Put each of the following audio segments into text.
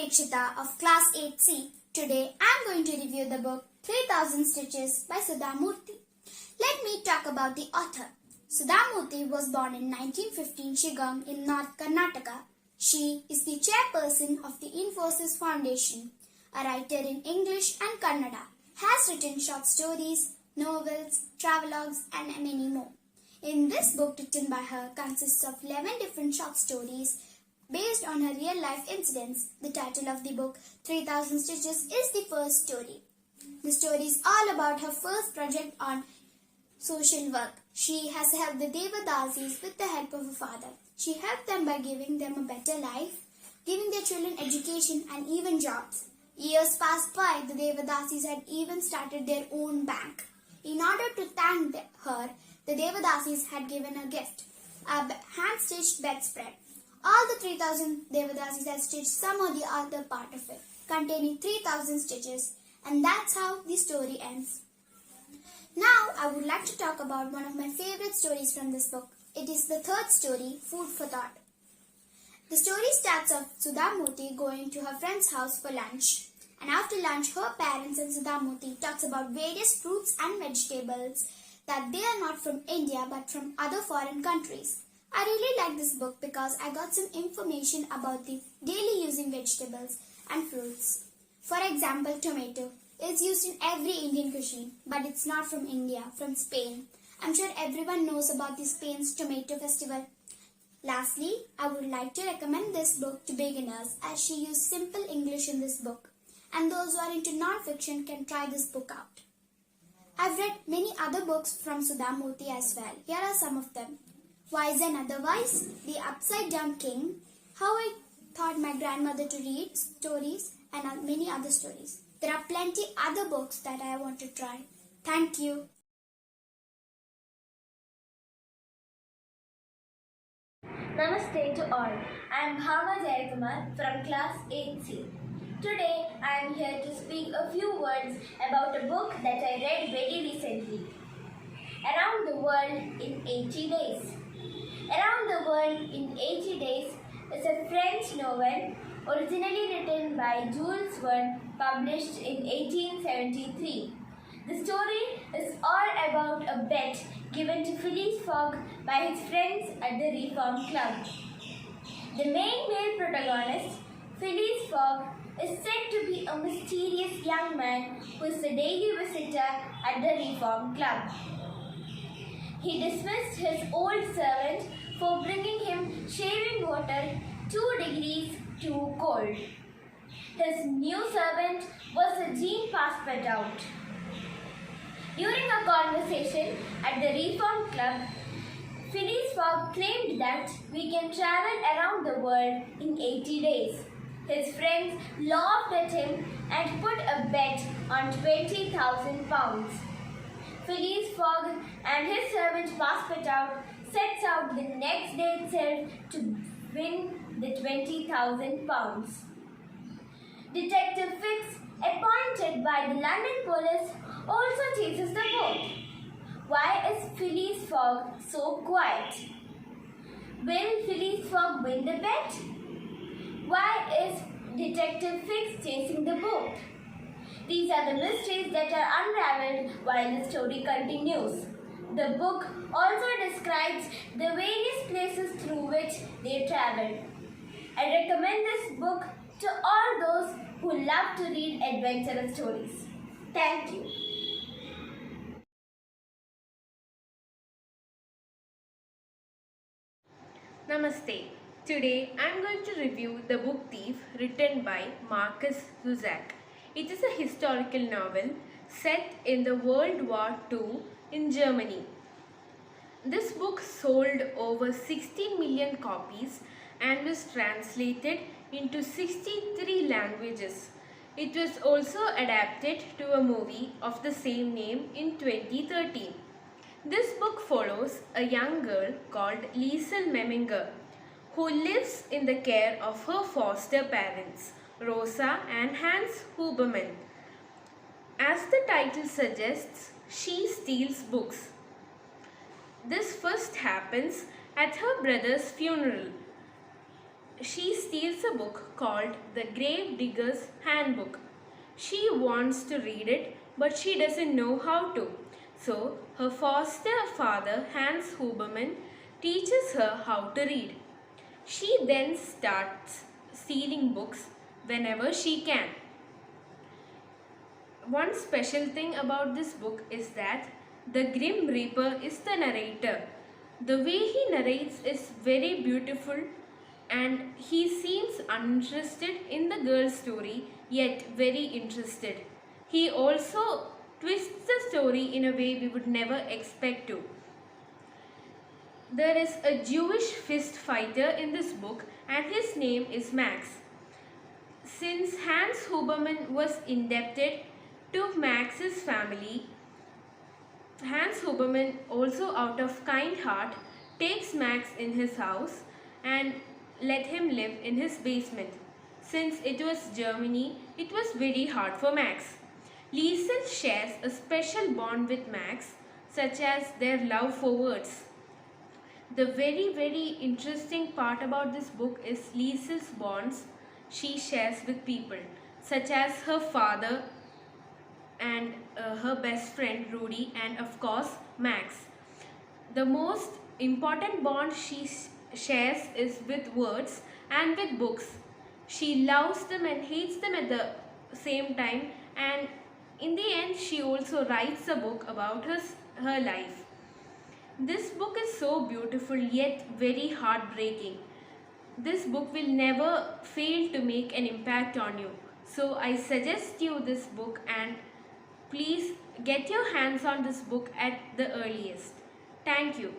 Deekshita of Class 8C. Today I am going to review the book 3000 Stitches by Sudha Murthy. Let me talk about the author. Sudha Murthy was born in 1915 Shigam in North Karnataka. She is the chairperson of the Infosys Foundation, a writer in English and Kannada, has written short stories, novels, travelogues and many more. In this book written by her consists of 11 different short stories based on her real-life incidents. The title of the book, 3000 Stitches, is the first story. The story is all about her first project on social work. She has helped the Devadasis with the help of her father. She helped them by giving them a better life, giving their children education and even jobs. Years passed by, the Devadasis had even started their own bank. In order to thank her, the Devadasis had given a gift, a hand-stitched bedspread. All the 3000 Devadasis had stitched some or the other part of it, containing 3000 stitches, and that's how the story ends. Now, I would like to talk about one of my favorite stories from this book. It is the third story, Food for Thought. The story starts off Sudha Murthy going to her friend's house for lunch. And after lunch, her parents and Sudha Murthy talks about various fruits and vegetables that they are not from India but from other foreign countries. I really like this book because I got some information about the daily using vegetables and fruits. For example, tomato is used in every Indian cuisine, but it's not from India, from Spain. I'm sure everyone knows about the Spain's tomato festival. Lastly, I would like to recommend this book to beginners as she used simple English in this book, and those who are into non-fiction can try this book out. I've read many other books from Sudha Murthy as well. Here are some of them. Wise and Otherwise, The Upside Down King, How I Taught My Grandmother to Read Stories, and many other stories. There are plenty other books that I want to try. Thank you. Namaste to all. I am Bhavan from Class 8C. Today I am here to speak a few words about a book that I read very recently. Around the World in 80 Days. Around the World in 80 Days is a French novel originally written by Jules Verne, published in 1873. The story is all about a bet given to Phileas Fogg by his friends at the Reform Club. The main male protagonist, Phileas Fogg, is said to be a mysterious young man who is a daily visitor at the Reform Club. He dismissed his old servant for bringing him shaving water 2 degrees too cold. His new servant was a Jean Passepartout. During a conversation at the Reform Club, Phileas Fogg claimed that we can travel around the world in 80 days. His friends laughed at him and put a bet on £20,000. Phileas Fogg and his servant Passepartout sets out the next day itself to win the £20,000. Detective Fix, appointed by the London police, also chases the boat. Why is Phileas Fogg so quiet? Will Phileas Fogg win the bet? Why is Detective Fix chasing the boat? These are the mysteries that are unraveled while the story continues. The book also describes the various places through which they traveled. I recommend this book to all those who love to read adventurous stories. Thank you. Namaste. Today I am going to review The Book Thief, written by Marcus Zusak. It is a historical novel set in the World War II in Germany. This book sold over 60 million copies and was translated into 63 languages. It was also adapted to a movie of the same name in 2013. This book follows a young girl called Liesel Meminger, who lives in the care of her foster parents, Rosa and Hans Huberman. As the title suggests, she steals books. This first happens at her brother's funeral. she steals a book called The Grave Digger's Handbook. She wants to read it, but she doesn't know how to. So, her foster father, Hans Huberman, teaches her how to read. She then starts stealing books whenever she can. One special thing about this book is that the Grim Reaper is the narrator. The way he narrates is very beautiful and he seems uninterested in the girl's story yet very interested. He also twists the story in a way we would never expect to. There is a Jewish fist fighter in this book and his name is Max. Since Hans Huberman was indebted to Max's family, Hans Huberman, also out of kind heart, takes Max in his house and let him live in his basement. Since it was Germany, it was very hard for Max. Liesel shares a special bond with Max, such as their love for words. The very interesting part about this book is Liesel's bonds she shares with people, such as her father and her best friend Rudy, and of course Max. The most important bond she shares is with words and with books. She loves them and hates them at the same time, and in the end she also writes a book about her life. This book is so beautiful yet very heartbreaking. This book will never fail to make an impact on you. So I suggest you this book, and please get your hands on this book at the earliest. Thank you.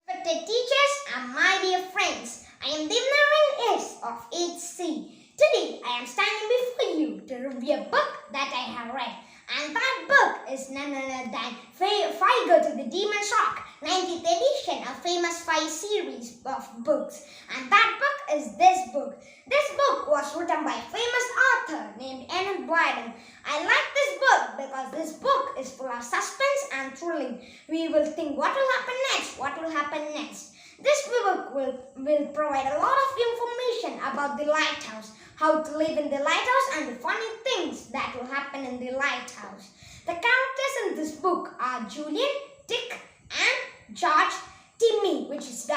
Respected teachers and my dear friends, I am Dimnaran S of 8C. Today I am standing before you to review a book that I have read, and that book is none other than Figo to the Demon's Rock, 19th edition, a famous 5 series of books, and that book is this book. This book was written by a famous author named Enid Blyton. I like this book because this book is full of suspense and thrilling. We will think what will happen next, what will happen next. This book will provide a lot of information about the lighthouse, how to live in the lighthouse, and the funny things that will happen in the lighthouse. The characters in this book are Julian, Dick, and George, Timmy, which is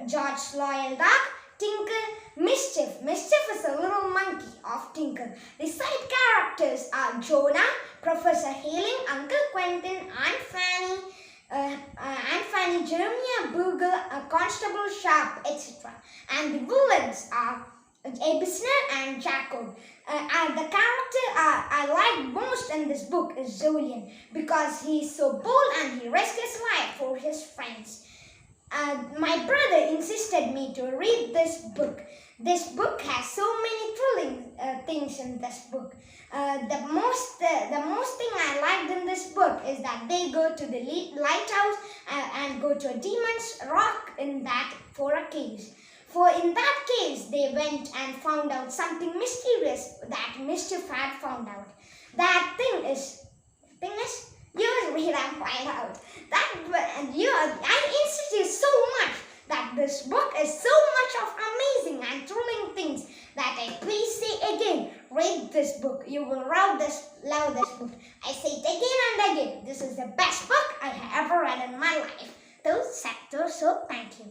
George's loyal dog, Tinker, Mischief. Mischief is a little monkey of Tinker. The side characters are Jonah, Professor Hailing, Uncle Quentin, Aunt Fanny, Jeremiah Boogle, Constable Sharp, etc. And the villains are Abisner and Jacob. And the character I like most in this book is Julian, because he is so bold and he risks his life for his friends. My brother insisted me to read this book. This book has so many thrilling things in this book. The most thing I liked in this book is that they go to the lighthouse and go to a demon's rock in that for a cave. For in that case, they went and found out something mysterious that Mischief had found out. That thing is, you read and find out. I insist you so much that this book is so much of amazing and thrilling things that I please say again, read this book. You will love this book. I say it again and again. This is the best book I have ever read in my life. So thank you.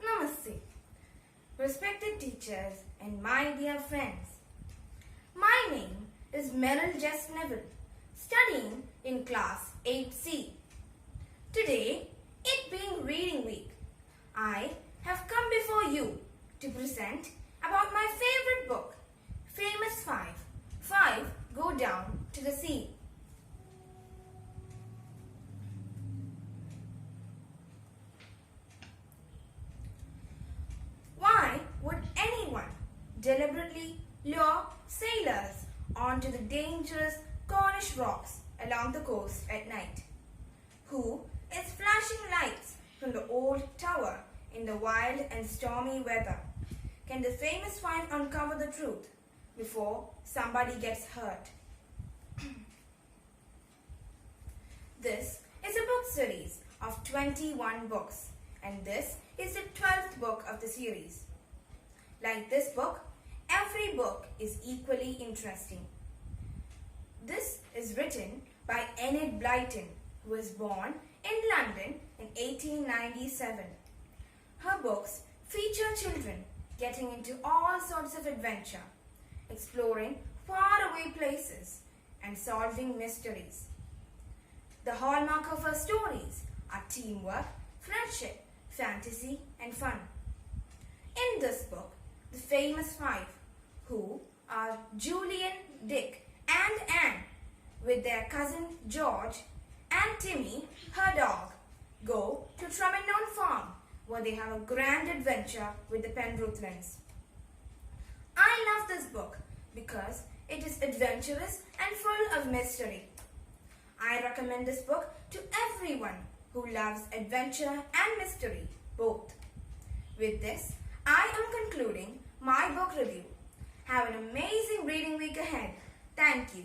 Namaste, respected teachers and my dear friends. My name is Meryl Jess Neville, studying in class 8C. Today, it being reading week, I have come before you to present about my favorite book, Famous Five. Five Go Down to the Sea. Why would anyone deliberately lure sailors onto the dangerous Cornish rocks along the coast at night? Who is flashing lights from the old tower in the wild and stormy weather? Can the famous five uncover the truth? before somebody gets hurt. This is a book series of 21 books, and this is the 12th book of the series. Like this book, every book is equally interesting. This is written by Enid Blyton, who was born in London in 1897. Her books feature children getting into all sorts of adventure, exploring faraway places and solving mysteries. The hallmark of her stories are teamwork, friendship, fantasy and fun. In this book, the famous five, who are Julian, Dick and Anne, with their cousin George and Timmy, her dog, go to Tremanon Farm, where they have a grand adventure with the Penruthlins. I love this book because it is adventurous and full of mystery. I recommend this book to everyone who loves adventure and mystery, both. With this, I am concluding my book review. Have an amazing reading week ahead. Thank you.